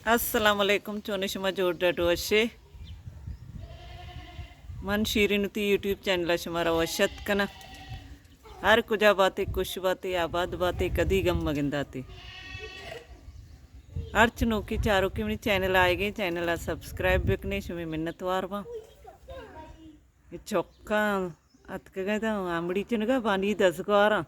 अस्सलामुअलैकुम चोनिशमा जोडटू अशे मन शीरीनुती यूट्यूब चैनल शुमारा वशत कना हर कुजा बातें कुछ बातें आबाद बातें कदी गम मगिंदाते हर चनोकी चारों की money channel आएगे channel subscribe bakanae शुमी मिन्नतवार बा ये चौका अतकगा दा आमड़ी चनगा बानी 10 गारा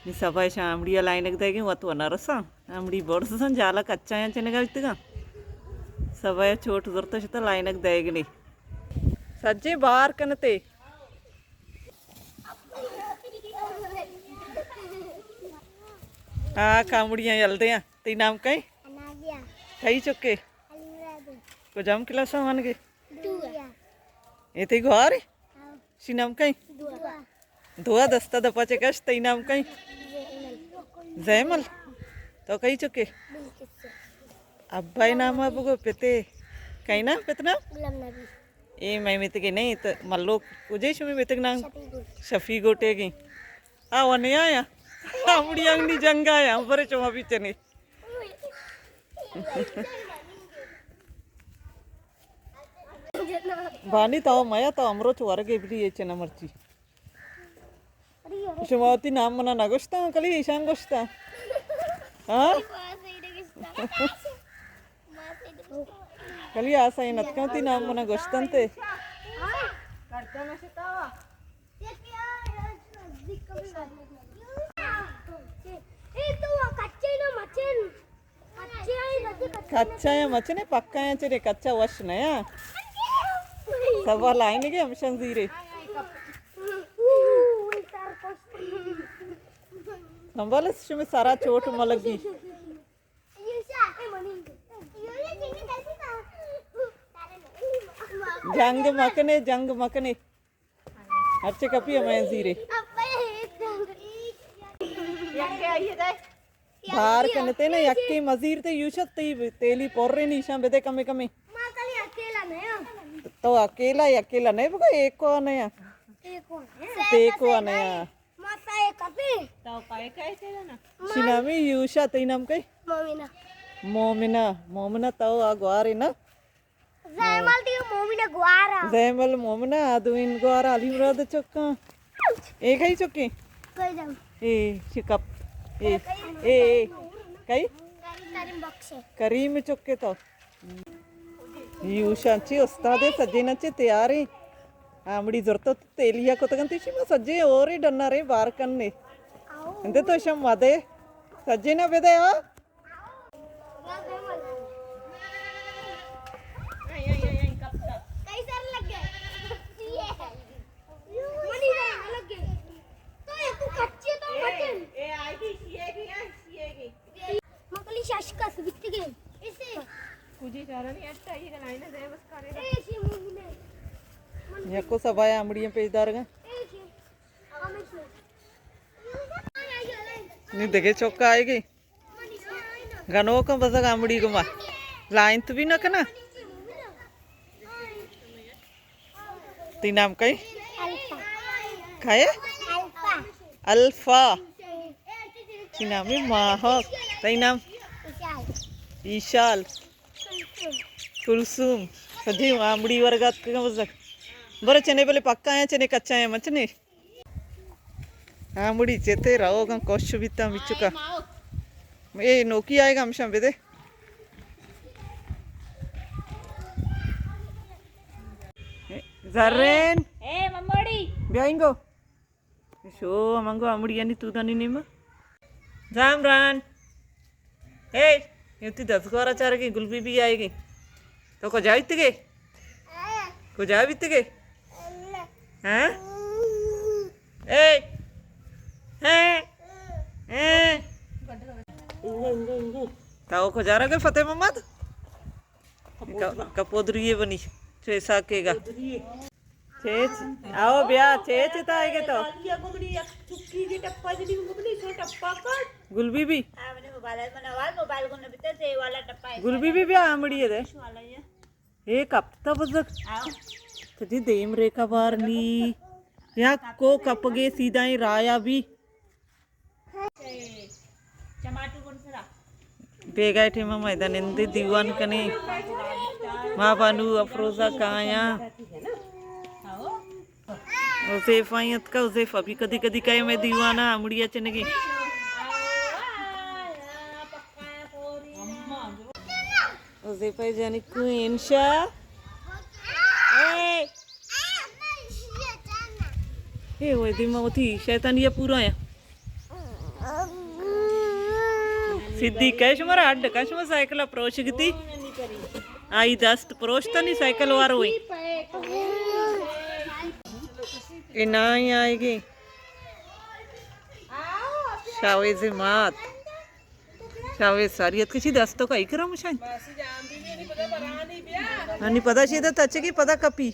नी सबाय शामड़ी लाइन देगी वत वनरसा आमड़ी बोर्सन जाला कच्चा चनगा इतगा सबाय छोट दुर्त लाइन देगनी सज्जे बाहर कनते हाँ कामुड़ियाँ जलते हैं ती नाम कहीं कहीं चुके को जम क्लास मान के ये ती गुआर सी नाम कहीं दुआ दस्ता दपा चेकश ती नाम कहीं जैमल तो कहीं चुके अब्बाई नाम अब को पिते कहीं ना पितना ये मैं मित के नहीं तो मल्लो कुछ शुमी मित के नाम शफी गोटे की आ वने आया आमड़ी अंगनी जंग आया बरे चोमा पीछे नहीं बानी ताव माया तो अमरो चुवार के भी ये चना मर्ची शुमावती नाम मना नगोस्ता कली ईशान गोस्ता हाँ कली आशा ये नतकांती नाम मना गोश्तंते कच्चा या मचने पक्का या चले कच्चा वश नया सब लाइन के हम शंजीरे संभाल इसमें सारा चोट मलगी जंग मकने अच्छे कपी हमें जीरे बाहर कनते ना यक्के मजीर ते यूशत तेली पोर्रे निशा बेदे कमे कमे तो अकेला नहीं बगा एक को नया नया सिनामी यूशा ते नाम कई मोमिना तो अगवारे ना जैमल मोमिना अदुइन ग्वारा अलीमराद चक्का एक ही चक्के ए शिकप ए कई करीम चुके तो यूशांची उस्तादे सज्जे नचे तैयारी आमड़ी जरूरत तेलिया को तगन तीशी में सज्जे और ही डरना रे बार करने इंदे तो शम वादे सज्जे ना बेदे आ यको सबाया आमड़ियां पेजदार गा नहीं देखे चौका आएगी गनो का बस आमड़ी को मा लाइन तो भी ना कना ती नाम कई खाए अल्फा ती नाम है माहक ती नाम ईशाल कुलसुम सजी आमड़ी वर्गात का बस बरे चने पहले पक्का है चने कच्चा है मचने आमड़ी चेते रहो का कोश बिता मिचुका ए नोकी आएगा हम शाम बेदे जर्रेन ए मम्मड़ी ब्याइंगो शो मंगो आमड़ी यानी तू दानी निम जामरान ए युती 10 गोरा चार की गुलबी भी आएगी तो को जावित के हैं ए ताओ को जा रहा फतेह मोहम्मद कपोदरी ये बनी छेसा केगा चेच आओ ब्या चेच ताएगे तो गुलबी भी गुलबी भी ब्या आमड़ी है एक हफ्ता बजक तुझे देम रेखा बार नी या को कपगे सीधा ही राया भी टमाटर कौन सा बेगा ठेमा मैदान इंदे दीवान कने माँ बानू अफरोजा काया उसेफ आयत का उसेफ अभी कदी कदी कहे मैं दीवाना आमड़िया चनगी उसेफ है जानी क्वीन शाह ए वो दिमा थी शैतान ये पूरा है सिद्धि कैश मरा अड्ड कैश में साइकिल अप्रोच गती आई दस्त प्रोच तो नहीं साइकिल वार हुई ये ना ही आएगी शावेज मात शावेज सारियत किसी दस्तों का इकरा मुशान नहीं पता सीधा तच की पता कपी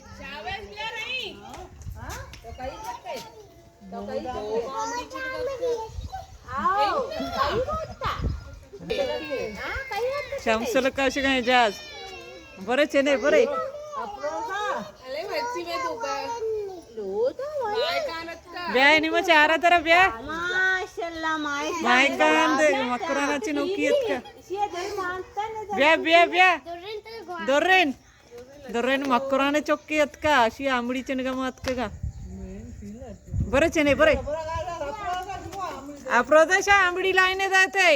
शमसल काश काय जाज बरे चेने बरे ब्याह नहीं मच आ रहा तेरा ब्याह माशाल्लाह मायकान दे मकरानाची नोकीत का ब्याह ब्याह ब्याह दोरेन दोरेन मकराने चोक्कीत का अशी आंबडी चनगा मात का बरे चेने बरे अप्रोदेश आंबडी लाईने जाते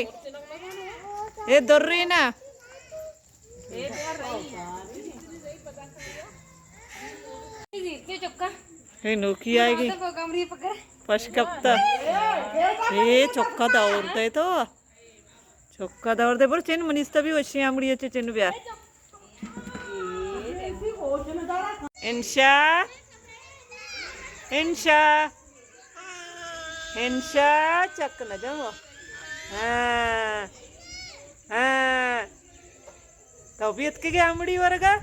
हे दोर्रीना हे नोकी आएगी पशकप्ता हे चौका दावर दे तो चौका दावर दे पर चेन मनीस्ता भी वशी आंबडी अच्छे चेन ब्याह इंशा इंशा इंशा चक न जाओ हाँ हाँ तबीयत के गया आमड़ी वर्गा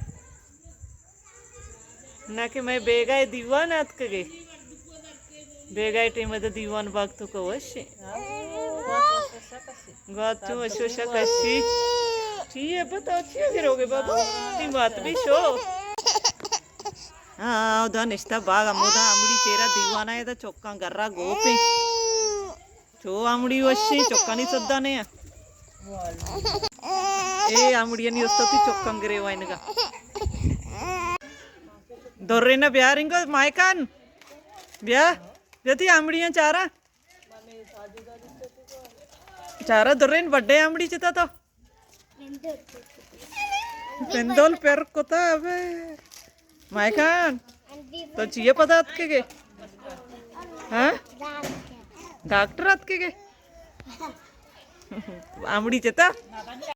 ना कि मैं बेगाय दीवान आत के गे बेगाय टे मध दीवान बाग तो कवशे गाचो अशोशा कशी ठीक है बताओ ठीक गिरोगे बाबू ती बात भी शो हाँ उदा निश्ता बाग अमुदा आमड़ी चेरा दीवाना है तो चौका गर्रा गोपे चो आमड़ी वशी चौका नहीं सद्दा ने ए आमड़ी नहीं उसतो थी चौका गिरे वाइन का दोर्रे ना ब्याह रिंगो मायकान ब्याह ब्याह आमड़ियां चारा चारा दोर्रे बड्डे आमड़ी चिता तो पेंदोल पैर कोता अबे मायकान तो चाहिए पता आपके के हाँ डॉक्टर आपके के आमड़ी चिता